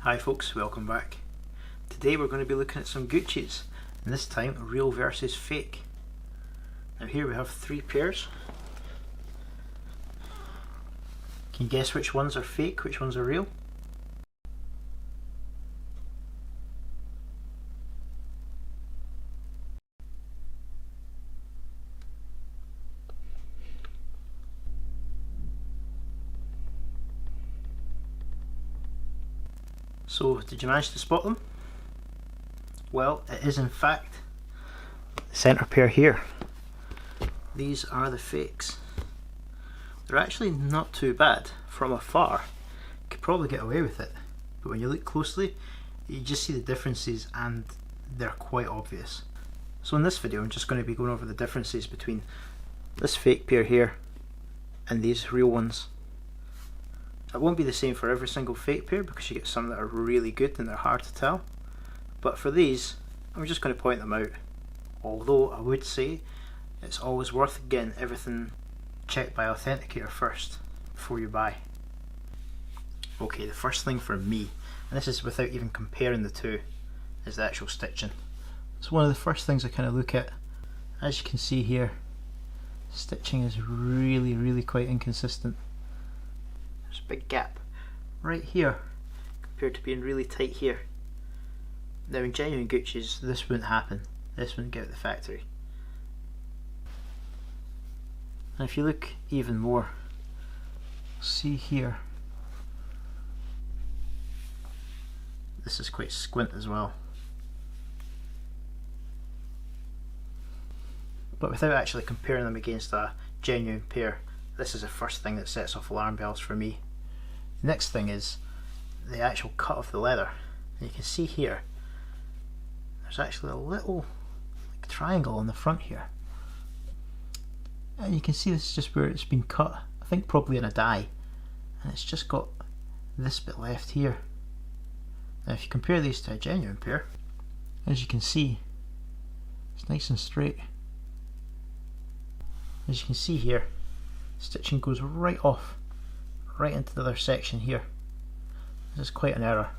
Hi folks, welcome back. Today we're going to be looking at some Gucci's, and this time real versus fake. Now here we have 3 pairs. Can you guess which ones are fake, which ones are real? So, did you manage to spot them? Well, it is in fact the centre pair here. These are the fakes. They're actually not too bad. From afar, you could probably get away with it, but when you look closely, you just see the differences and they're quite obvious. So in this video I'm just going to be going over the differences between this fake pair here and these real ones. It won't be the same for every single fake pair because you get some that are really good and they're hard to tell, but for these I'm just going to point them out, although I would say it's always worth getting everything checked by authenticator first before you buy. Okay, the first thing for me, and this is without even comparing the two, is the actual stitching. So one of the first things I kind of look at, as you can see here, stitching is really quite inconsistent. There's a big gap right here compared to being really tight here. Now in genuine Gucci's this wouldn't happen, this wouldn't get out the factory. And if you look even more, see here, this is quite squint as well. But without actually comparing them against a genuine pair, this is the first thing that sets off alarm bells for me. The next thing is the actual cut of the leather. And you can see here, there's actually a little triangle on the front here. And you can see this is just where it's been cut, I think probably in a die, and it's just got this bit left here. Now if you compare these to a genuine pair, as you can see, it's nice and straight. As you can see here, stitching goes right off, right into the other section here. This is quite an error.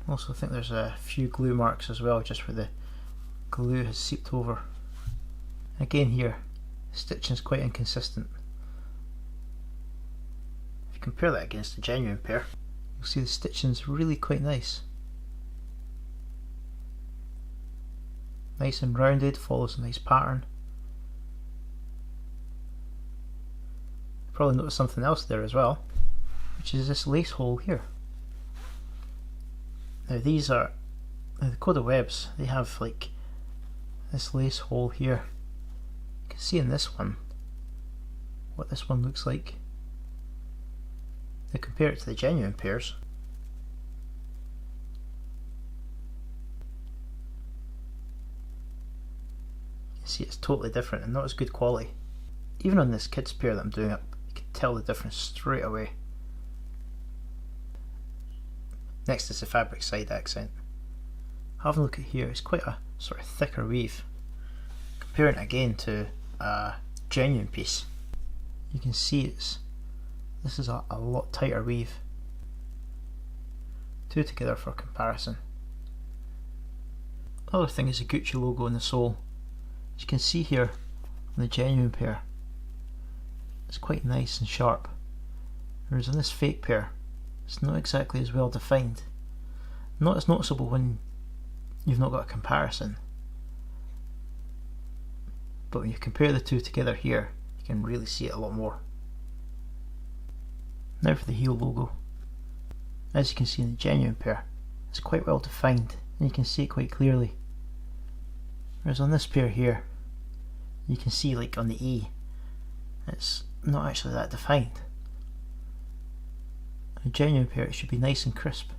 I also think there's a few glue marks as well, just where the glue has seeped over. Again here, stitching is quite inconsistent. If you compare that against a genuine pair, you'll see the stitching is really quite nice. Nice and rounded, follows a nice pattern. You probably noticed something else there as well, which is this lace hole here. Now these are the Coda Webs, they have like this lace hole here. You can see in this one what this one looks like. Now compare it to the genuine pairs. You can see it's totally different and not as good quality. Even on this kids pair that I'm doing up, you can tell the difference straight away. Next is the fabric side accent. Have a look at here, it's quite a sort of thicker weave. Comparing it again to a genuine piece, you can see this is a lot tighter weave. Two together for comparison. Another thing is the Gucci logo in the sole. As you can see here on the genuine pair, it's quite nice and sharp, whereas on this fake pair it's not exactly as well defined. Not as noticeable when you've not got a comparison, but when you compare the two together here, you can really see it a lot more. Now for the heel logo. As you can see in the genuine pair, it's quite well defined and you can see it quite clearly, whereas on this pair here, you can see like on the E, it's not actually that defined. A genuine pair, it should be nice and crisp.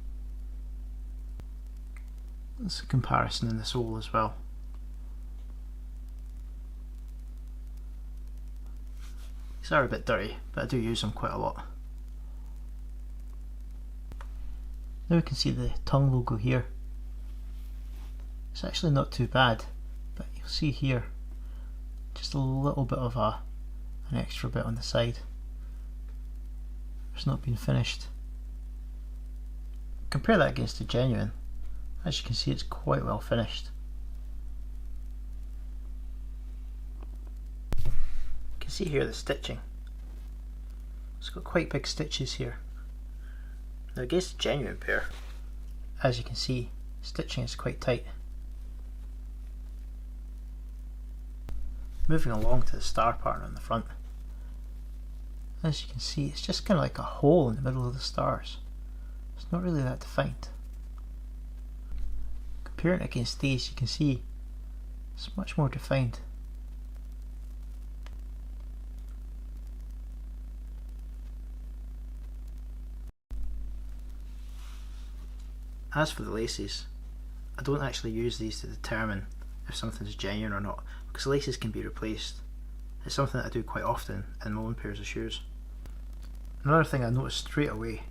There's a comparison in the sole as well. These are a bit dirty, but I do use them quite a lot. Now we can see the tongue logo here. It's actually not too bad, but you'll see here just a little bit of an extra bit on the side. It's not been finished. Compare that against the genuine. As you can see, it's quite well finished. You can see here the stitching. It's got quite big stitches here. Now against the genuine pair, as you can see, stitching is quite tight. Moving along to the star pattern on the front, as you can see, it's just kind of like a hole in the middle of the stars. It's not really that defined. Comparing it against these, you can see it's much more defined. As for the laces, I don't actually use these to determine if something's genuine or not, because laces can be replaced. It's something that I do quite often in my own pairs of shoes. Another thing I noticed straight away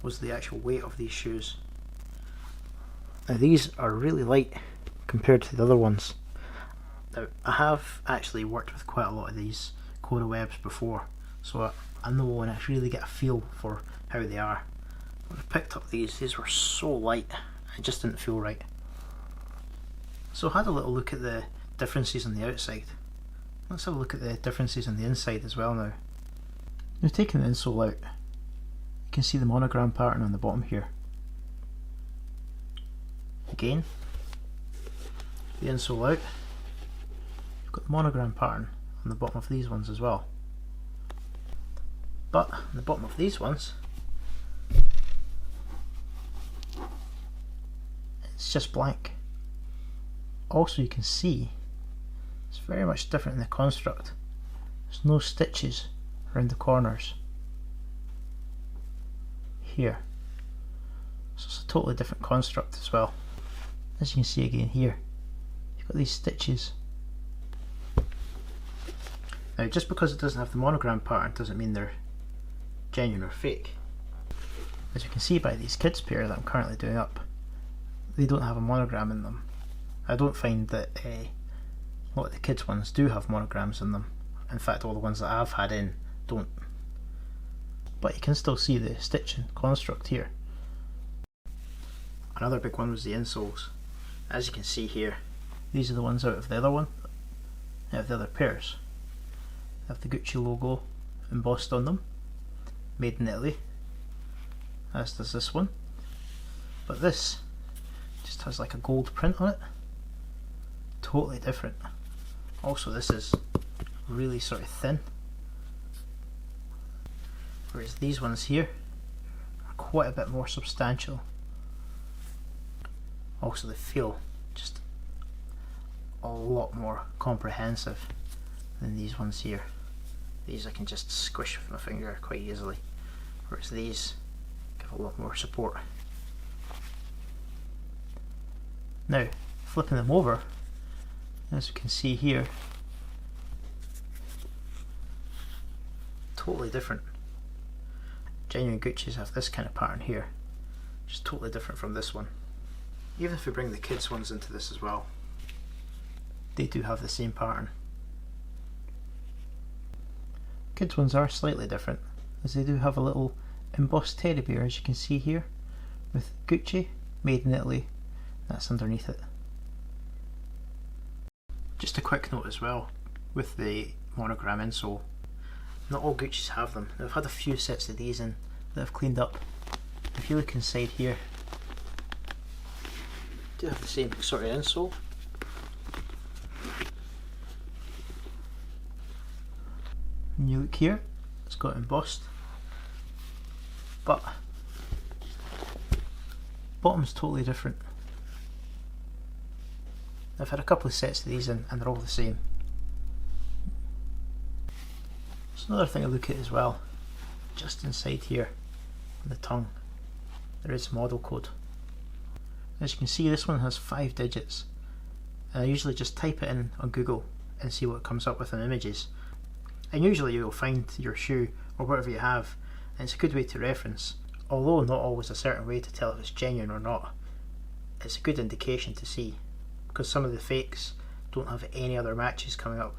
was the actual weight of these shoes. Now these are really light compared to the other ones. Now I have actually worked with quite a lot of these Coda Webs before, so I know and I really get a feel for how they are. When I picked up these were so light, it just didn't feel right. So I had a little look at the differences on the outside. Let's have a look at the differences on the inside as well now. Now taking the insole out, you can see the monogram pattern on the bottom here. Again, the insole out, you've got the monogram pattern on the bottom of these ones as well. But on the bottom of these ones, it's just blank. Also you can see it's very much different in the construct. There's no stitches around the corners here, so it's a totally different construct as well. As you can see again here, you've got these stitches. Now just because it doesn't have the monogram pattern doesn't mean they're genuine or fake. As you can see by these kids pair that I'm currently doing up, they don't have a monogram in them. I don't find that a lot of the kids ones do have monograms in them. In fact, all the ones that I've had in don't. But you can still see the stitching construct here. Another big one was the insoles. As you can see here, these are the ones out of the other one, out of the other pairs. They have the Gucci logo embossed on them, made in Italy, as does this one. But this just has like a gold print on it. Totally different. Also this is really sort of thin, whereas these ones here are quite a bit more substantial. Also they feel just a lot more comprehensive than these ones here. These I can just squish with my finger quite easily, whereas these give a lot more support. Now flipping them over, as you can see here, totally different. Genuine Gucci's have this kind of pattern here, which is totally different from this one. Even if we bring the kids ones into this as well, they do have the same pattern. Kids ones are slightly different, as they do have a little embossed teddy bear, as you can see here, with Gucci, made in Italy, that's underneath it. Just a quick note as well, with the monogram insole, not all Gucci's have them. I've had a few sets of these in that I've cleaned up. If you look inside here, they do have the same sort of insole. And you look here, it's got embossed, but bottom's totally different. I've had a couple of sets of these in and they're all the same. There's another thing I look at as well, just inside here on the tongue there is a model code. As you can see, this one has 5 digits, and I usually just type it in on Google and see what comes up with in images, and usually you'll find your shoe or whatever you have, and it's a good way to reference, although not always a certain way to tell if it's genuine or not. It's a good indication to see, because some of the fakes don't have any other matches coming up.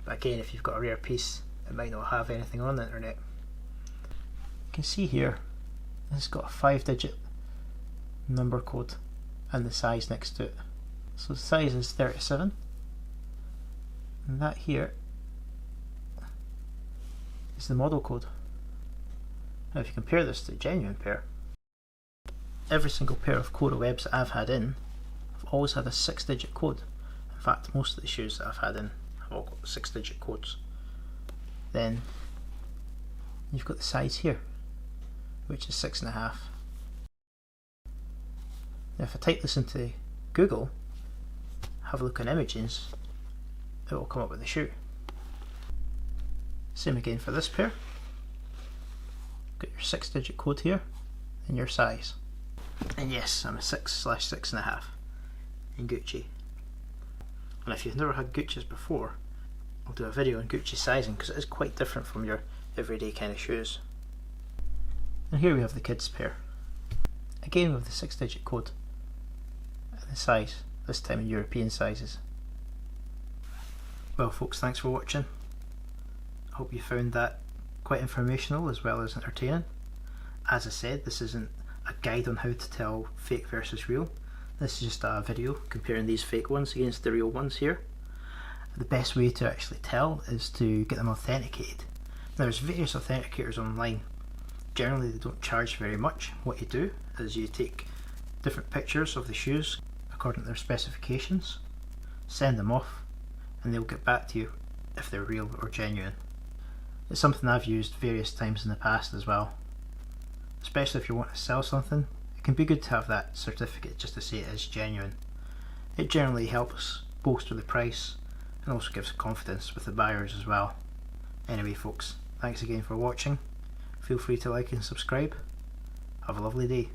But again, if you've got a rare piece, it might not have anything on the internet. You can see here and it's got a 5-digit number code and the size next to it. So the size is 37, and that here is the model code. Now if you compare this to a genuine pair, every single pair of Coda Webs that I've had in have always had a 6-digit code. In fact, most of the shoes that I've had in have all got 6-digit codes. Then you've got the size here, which is 6.5. Now if I type this into Google, have a look on images, it will come up with the shoe. Same again for this pair. Got your 6-digit code here and your size. And yes, I'm a 6/6.5 in Gucci. And if you've never had Gucci's before, I'll do a video on Gucci sizing because it is quite different from your everyday kind of shoes. And here we have the kids pair. Again with the 6-digit code and the size, this time in European sizes. Well folks, thanks for watching. I hope you found that quite informational as well as entertaining. As I said, this isn't a guide on how to tell fake versus real. This is just a video comparing these fake ones against the real ones here. The best way to actually tell is to get them authenticated. Now there's various authenticators online. Generally they don't charge very much. What you do is you take different pictures of the shoes according to their specifications, send them off, and they'll get back to you if they're real or genuine. It's something I've used various times in the past as well. Especially if you want to sell something, it can be good to have that certificate just to say it is genuine. It generally helps bolster the price and also gives confidence with the buyers as well. Anyway folks, thanks again for watching. Feel free to like and subscribe. Have a lovely day.